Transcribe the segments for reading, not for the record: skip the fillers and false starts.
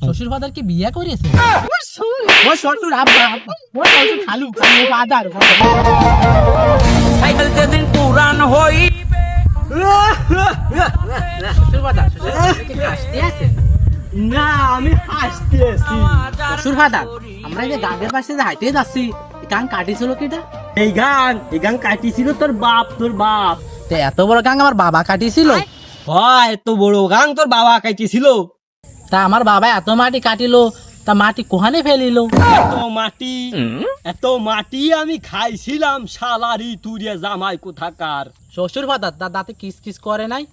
শ্বশুর ফাদার কি বিয়ে করিয়েছে? ও শ্বশুর আব্বা, ও শ্বশুর খালু খালু ফাদার। সাইকেল যেদিন পুরান হইবে শ্বশুর ফাদার, শ্বশুর ফাদার কি হাসতে আছে? না, আমি হাসতেছি। শ্বশুর ফাদার, আমরা এই যে গাঙ্গের পাশে যে হাইতে যাচ্ছি, এই গাং কাটিছিল কিটা? এই গান কাটিছিল তোর বাপ। তো এত বড় গাং আমার বাবা কাটিছিল? হয়, এত বড় গান তোর বাবা কাটিছিল। তা আমার বাবা এত মাটি কাটিলো, তা মাটি কোহানে ফেলিলো? এত মাটি আমি খাইছিলাম, শালারি তুরিয়া জামাই কোথাকার। শ্বশুর ফাদার, তার দাঁতে কিস কিস করে নাই?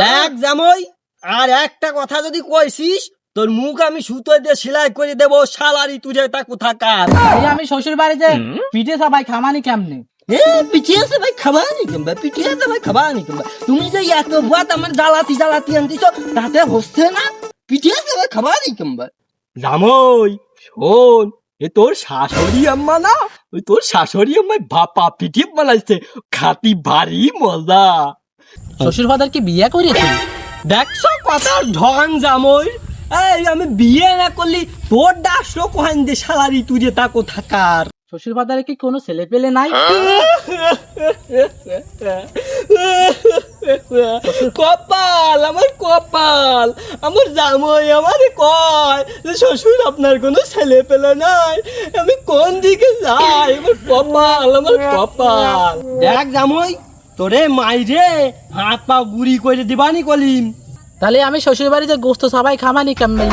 দেখ জামাই, আর একটা কথা যদি কইছিস, তোর মুখ আমি সুতো দিয়ে সেলাই করে দেবো, শালারি তুরিয়া তা কোথাকার। এই আমি শ্বশুর বাড়িতে পিঠে সবাই খামানি কেমনে? পিছিয়ে আছে ভাই, খাবানি কিংবা পিছিয়ে আছে ভাই, খাবানি কিংবা তুমি যে এত ভাত আমার জ্বালাতি আনতিছ, তাতে হচ্ছে না? পিছিয়ে আছে ভাই, খাবানি কিংবা। জামই শোন, এ তোর শাশুড়ি আম্মা না, ওই তোর শাশুড়ি আম্মাই বাপা পিঠে বানাইছে, খাতি ভারী মজা। শ্বশুর ফাদার কি বিয়ে করিয়েছে? দেখছো কথার ঢং জামই। এই আমি বিয়ে না করলি তোর ডাকছো কোহান দে, শালারি তুই যে তা কোথাকার। শ্বশুর ফাদারের কি কোনো ছেলে পেলে নাই? কপাল আমার, কপাল আমার জামাই আমারে কয় যে শ্বশুর আপনার কোনো ছেলে পেলে নাই, আমি কোন দিকে যাই? আমার কপাল, আমার কপাল। দেখ জামাই, তোরে মাইরে হাত পা গুড়ি করে দিবানি কলিম। তাহলে আমি শ্বশুর বাড়িতে গোস্ত সবাই খামানি কেমনে?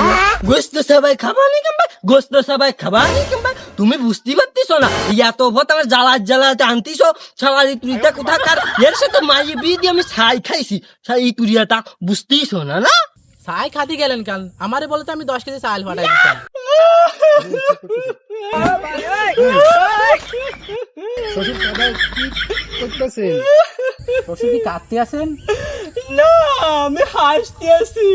গোস্ত সবাই খাবানি কিংবা, গোস্ত সবাই খাবানি কিংবা, তুমি বুঝতে পারতিস না? এত ভত আমার জ্বালাতে আনতিস, শালারি তুরিটা কোথাকার। এর সাথে মাইয়ে বিয়ে দিয়ে আমি ছাই খাইছি, এই তুরিয়াটা বুঝতেইস না না? চাই খাতি গেলেন কেন? আমারে বলতে আমি 10 কেজি চাল ফাটাই দিতাম। শ্বশুর ফাদার কি করতেছেন? শ্বশুর কি কাঁদতে আছেন? না, আমি হাসতে আছি।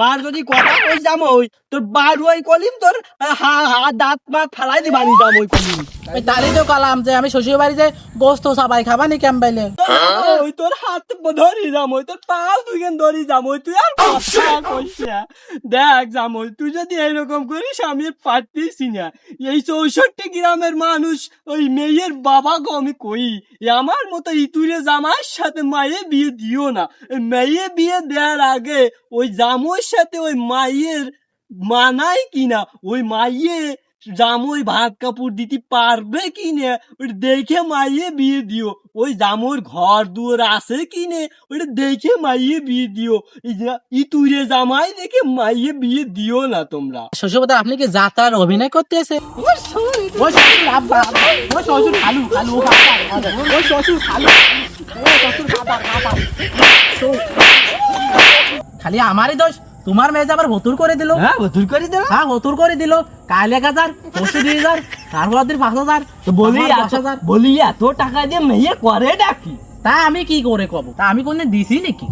বার যদি কথা কই জামই, তোর বার ওই কলিম, তোর দাঁত মাত ফেলাই দিবানি জামই কলিম। ওই তারই তো কালাম যে আমি শ্বশুর বাড়িতে গোস্ত সবাই খাবানি কেমন? ওই তোর হাত ধরি জামই, তোর পাও দুইখান ধরি জামই, তুই আর কথা কইস না। দেখ জামই, তুই যদি এইরকম করিস আমি আর পারতেছি না। এই 64 গ্রামের মানুষ ওই মেয়ের বাবাকে আমি কই, আমার মতো ইতুরে জামাইয়ের সাথে মাইয়ে বিয়ে দিও না। মেয়ে বিয়ে দেওয়ার আগে ওই জামইর সাথে ওই মাইয়ের মানায় কিনা, ওই মাইয়ে জামই ভাত কাপড় দিতে পারবে কিনা, ওই দেখে মাইয়ে বিয়ে দিও। ওই জামইর ঘর দুয়ার আছে কিনে, ওইটা দেখে মাইয়ে বিয়ে দিও। ইতুরে জামাই দেখে মাইয়ে বিয়ে দিও না তোমরা। শ্বশুর ফাদার, আপনি কি যাত্রার অভিনয় করতে আছে? ও শ্বশুর আব্বা, ও শ্বশুর খালু খালু ফাদার, ও শ্বশুর খালু, ও শ্বশুর ফাদার ফাদার। খালি আমারই দোষ, তোমার মেয়ে যে আবার হতুর করে দিল। হ্যাঁ, বতুর করে দেবে। হ্যাঁ, হতুর করে দিল। কাল 1000, পরশু 2000, তারপর দিন 5000, বলি আমার 10,000। বলি এত টাকা দিয়ে মেয়ে করে ডাকি। তা আমি কি করে কব? তা আমি কোনদিন দিছি নাকি?